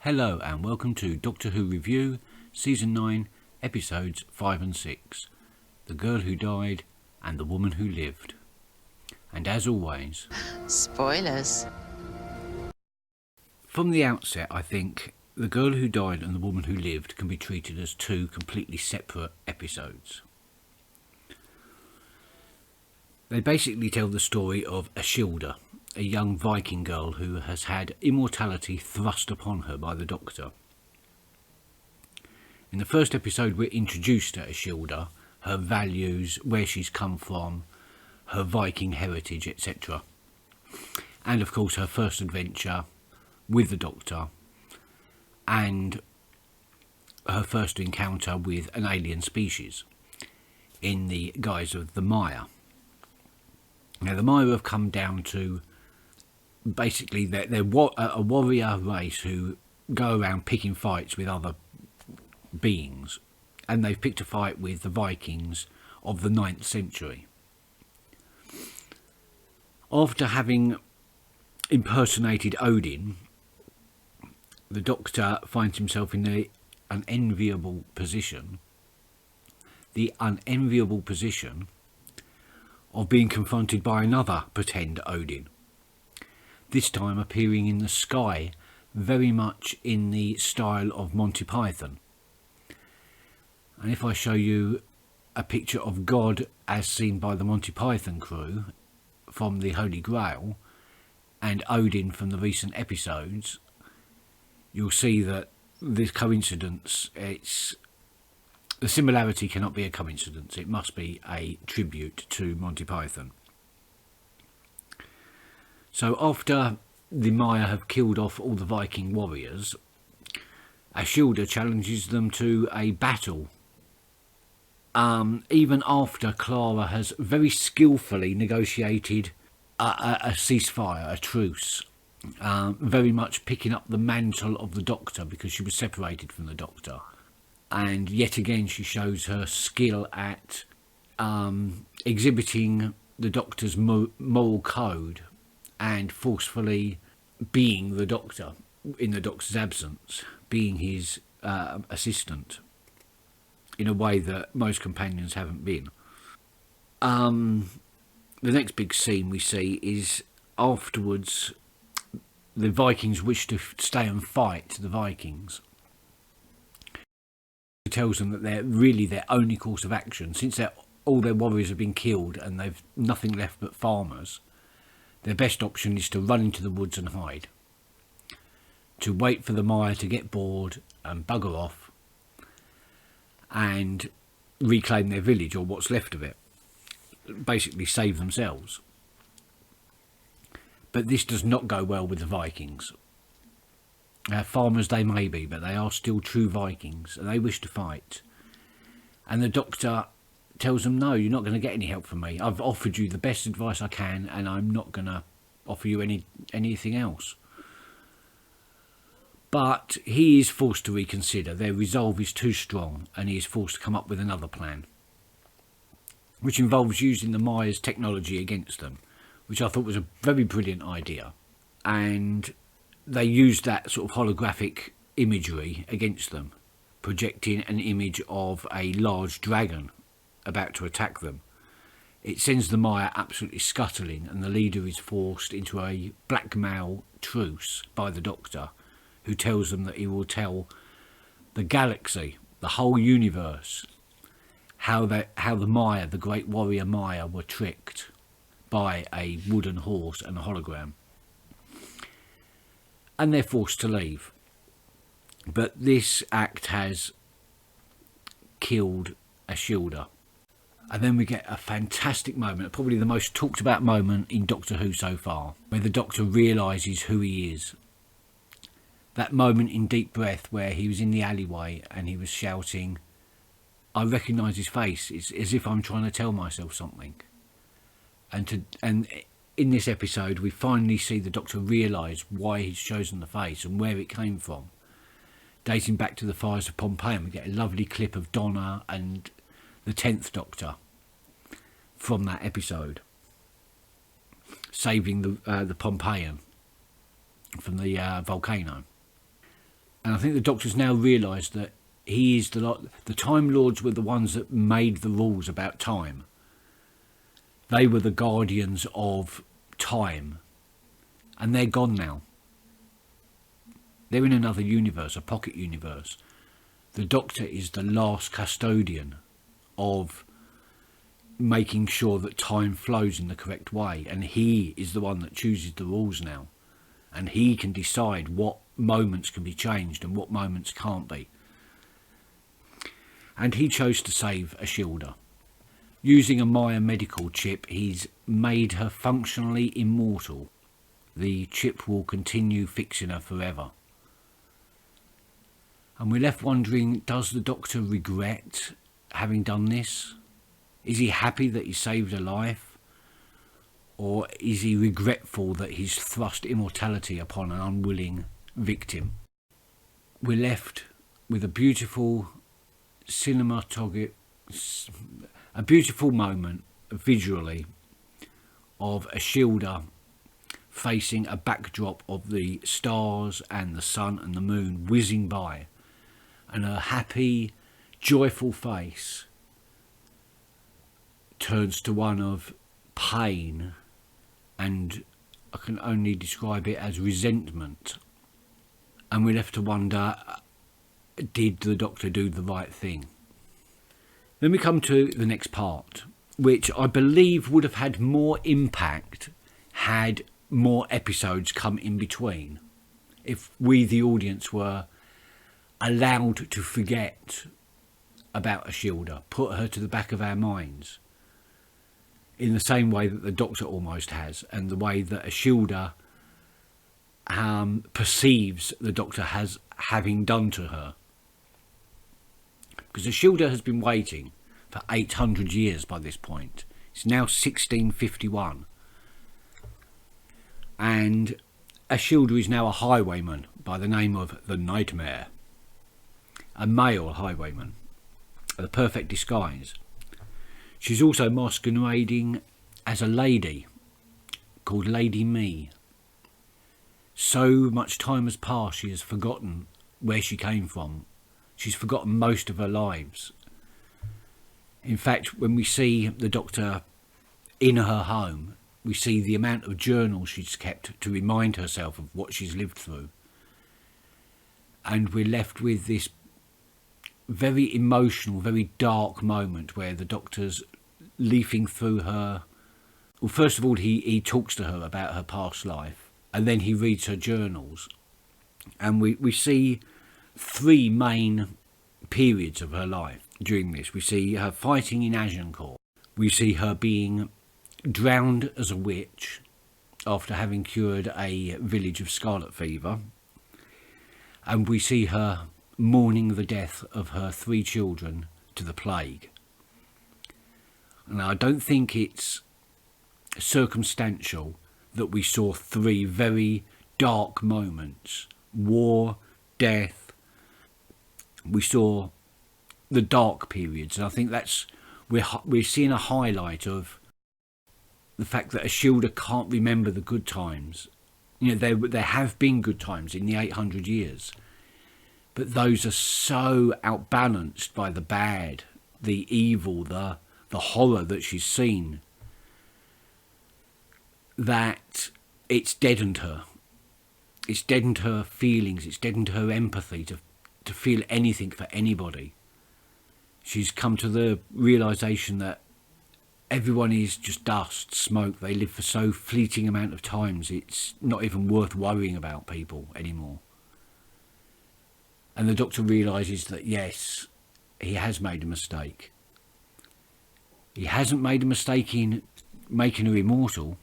Hello and welcome to Doctor Who Review, Season 9, Episodes 5 and 6, The Girl Who Died and the Woman Who Lived. And as always... Spoilers. From the outset, I think The Girl Who Died and the Woman Who Lived can be treated as two completely separate episodes. They basically tell the story of Ashildr, a young Viking girl who has had immortality thrust upon her by the Doctor. In the first episode we're introduced to Ashildr, her values, where she's come from, her Viking heritage, etc. And of course her first adventure with the Doctor and her first encounter with an alien species in the guise of the Mire. Now the Mire have come down to basically they're a warrior race who go around picking fights with other beings, and they've picked a fight with the Vikings of the 9th century. After having impersonated Odin, the Doctor finds himself in the unenviable position of being confronted by another pretend Odin, this time appearing in the sky, very much in the style of Monty Python. And if I show you a picture of God as seen by the Monty Python crew from the Holy Grail and Odin from the recent episodes, you'll see that this coincidence, the similarity cannot be a coincidence, it must be a tribute to Monty Python. So after the Mire have killed off all the Viking warriors, Ashildr challenges them to a battle. Even after Clara has very skillfully negotiated a ceasefire, a truce, very much picking up the mantle of the Doctor because she was separated from the Doctor. And yet again she shows her skill at exhibiting the Doctor's moral code and forcefully being the Doctor in the Doctor's absence, being his assistant in a way that most companions haven't been. The next big scene we see is afterwards the Vikings wish to stay and fight the Vikings. He tells them that they're really their only course of action, since all their warriors have been killed and they've nothing left but farmers. Their best option is to run into the woods and hide, to wait for the Mire to get bored and bugger off and reclaim their village or what's left of it, basically save themselves. But this does not go well with the Vikings. Farmers they may be, but they are still true Vikings and they wish to fight. And the Doctor tells them, no, you're not going to get any help from me. I've offered you the best advice I can and I'm not going to offer you anything else. But he is forced to reconsider. Their resolve is too strong and he is forced to come up with another plan, which involves using the Mire's technology against them, which I thought was a very brilliant idea. And they used that sort of holographic imagery against them, projecting an image of a large dragon about to attack them. It sends the Mire absolutely scuttling and the leader is forced into a blackmail truce by the Doctor, who tells them that he will tell the galaxy, the whole universe, how the Mire, the great warrior Mire, were tricked by a wooden horse and a hologram. And they're forced to leave. But this act has killed Ashildr. And then we get a fantastic moment, probably the most talked about moment in Doctor Who so far, where the Doctor realises who he is. That moment in Deep Breath where he was in the alleyway and he was shouting, I recognise his face. It's as if I'm trying to tell myself something. And in this episode we finally see the Doctor realise why he's chosen the face and where it came from. Dating back to the fires of Pompeii, and we get a lovely clip of Donna and the 10th Doctor from that episode saving the Pompeian from the volcano. think the Doctor's now realised that he is the Time Lords were the ones that made the rules about time. They were the guardians of time, and they're gone now. They're in another universe, a pocket universe. The Doctor is the last custodian of making sure that time flows in the correct way, and he is the one that chooses the rules now, and he can decide what moments can be changed and what moments can't be. And he chose to save Ashildr. Using a Mire medical chip, he's made her functionally immortal. The chip will continue fixing her forever. And we're left wondering, does the Doctor regret having done this? Is he happy that he saved her life? Or is he regretful that he's thrust immortality upon an unwilling victim? We're left with a beautiful a beautiful moment visually of Ashildr facing a backdrop of the stars and the sun and the moon whizzing by, and her happy, joyful face turns to one of pain, and I can only describe it as resentment. And we're left to wonder, did the Doctor do the right thing? Then we come to the next part, which I believe would have had more impact had more episodes come in between. If we, the audience, were allowed to forget about Ashildr, put her to the back of our minds, in the same way that the Doctor almost has, and the way that Ashildr perceives the Doctor has having done to her. Because Ashildr has been waiting for 800 years by this point. It's now 1651. And Ashildr is now a highwayman by the name of the Nightmare. A male highwayman. The perfect disguise. She's also masquerading as a lady called Lady Me. So much time has passed, she has forgotten where she came from. She's forgotten most of her lives. In fact, when we see the Doctor in her home, we see the amount of journals she's kept to remind herself of what she's lived through. And we're left with this very emotional, very dark moment where the Doctor's leafing through her. Well, first of all, he talks to her about her past life, and then he reads her journals. And we see three main periods of her life during this. We see her fighting in Agincourt. We see her being drowned as a witch after having cured a village of scarlet fever. And we see her mourning the death of her 3 children to the plague. Now, I don't think it's circumstantial that we saw 3 very dark moments: war, death. We saw the dark periods, and I think that's we're seeing a highlight of the fact that Ashildr can't remember the good times. You know, there have been good times in the 800 years, but those are so outbalanced by the bad, the evil, the horror that she's seen, that it's deadened her. It's deadened her feelings, it's deadened her empathy to feel anything for anybody. She's come to the realisation that everyone is just dust, smoke. They live for so fleeting amount of times, it's not even worth worrying about people anymore. And the Doctor realises that, yes, he has made a mistake. He hasn't made a mistake in making her immortal,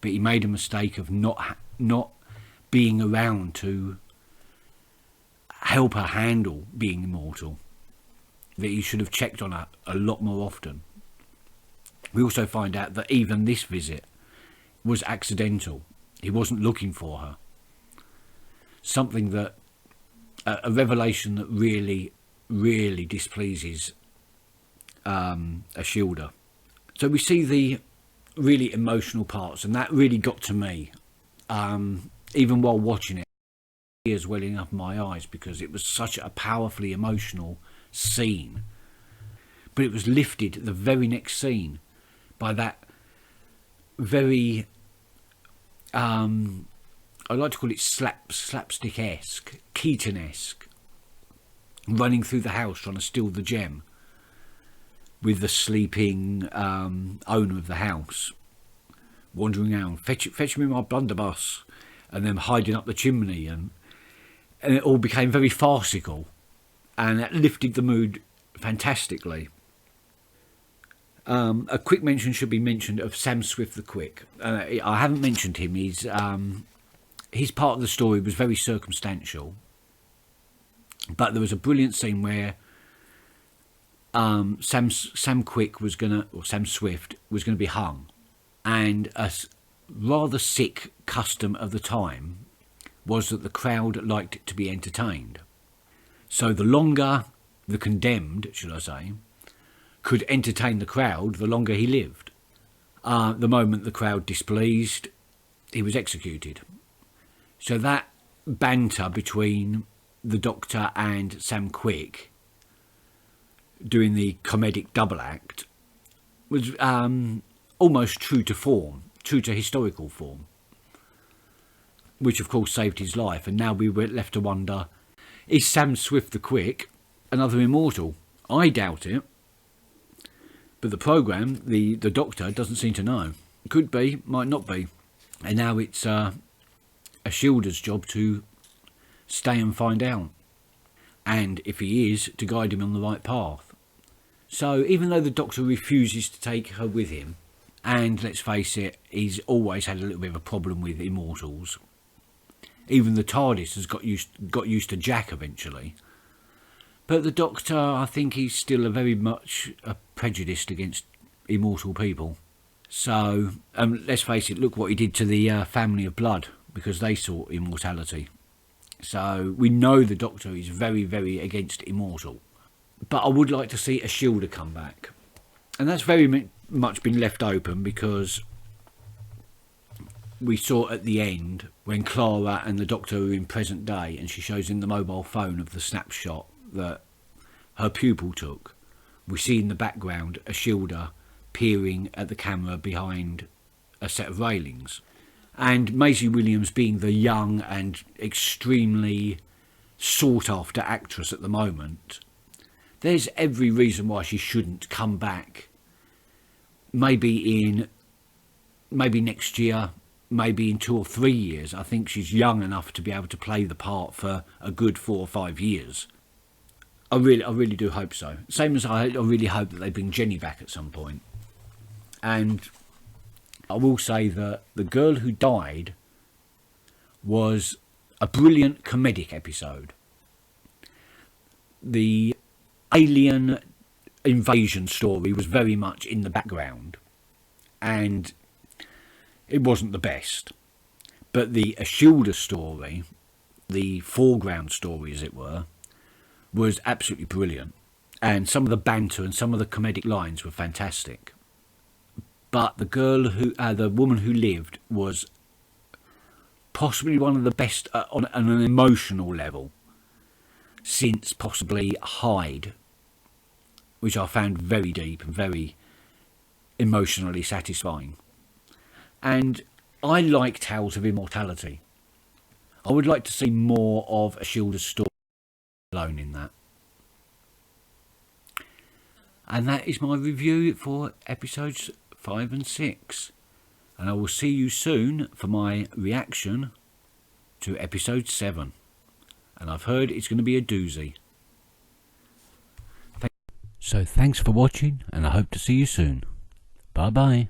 but he made a mistake of not being around to help her handle being immortal. That he should have checked on her a lot more often. We also find out that even this visit was accidental. He wasn't looking for her. Something that, a revelation that really, really displeases Ashildr. So we see the really emotional parts, and that really got to me, even while watching it. tears welling up in my eyes because it was such a powerfully emotional scene. But it was lifted the very next scene by that very, I like to call it slapstick-esque, Keaton-esque, running through the house trying to steal the gem with the sleeping owner of the house wandering around, fetch me my blunderbuss, and then hiding up the chimney, and it all became very farcical, and that lifted the mood fantastically. A quick mention should be mentioned of Sam Swift the Quick. I haven't mentioned him. His part of the story was very circumstantial, but there was a brilliant scene where Sam Swift was gonna be hung, and a rather sick custom of the time was that the crowd liked to be entertained. So the longer the condemned, should I say, could entertain the crowd, the longer he lived. The moment the crowd displeased, he was executed. So that banter between the Doctor and Sam Quick doing the comedic double act was almost true to form, true to historical form, which of course saved his life. And now we were left to wonder, is Sam Swift the Quick another immortal? I doubt it. But the programme, the Doctor, doesn't seem to know. Could be, might not be. And now it's Ashildr's job to stay and find out. And if he is, to guide him on the right path. So even though the Doctor refuses to take her with him, and let's face it, he's always had a little bit of a problem with immortals. Even the TARDIS has got used to Jack eventually. But the Doctor, I think he's still very much prejudiced against immortal people. So, let's face it, look what he did to the family of Blood, because they sought immortality. So, we know the Doctor is very, very against immortal. But I would like to see Ashildr come back. And that's very much been left open, because we saw at the end, when Clara and the Doctor are in present day, and she shows him the mobile phone of the snapshot that her pupil took, we see in the background Ashildr peering at the camera behind a set of railings. And Maisie Williams, being the young and extremely sought after actress at the moment, there's every reason why she shouldn't come back. Maybe next year, maybe in 2 or 3 years. I think she's young enough to be able to play the part for a good 4 or 5 years. I really do hope so. Same as I really hope that they bring Jenny back at some point. And I will say that The Girl Who Died was a brilliant comedic episode. The alien invasion story was very much in the background, and it wasn't the best. But the Ashildr story, the foreground story as it were, was absolutely brilliant, and some of the banter and some of the comedic lines were fantastic. But the woman who lived was possibly one of the best on an emotional level since possibly Hyde, which I found very deep and very emotionally satisfying. And I like tales of immortality. I would like to see more of Ashildr's story alone in that. And that is my review for episodes 5 and 6. And I will see you soon for my reaction to episode 7. And I've heard it's going to be a doozy. So thanks for watching, and I hope to see you soon. Bye bye.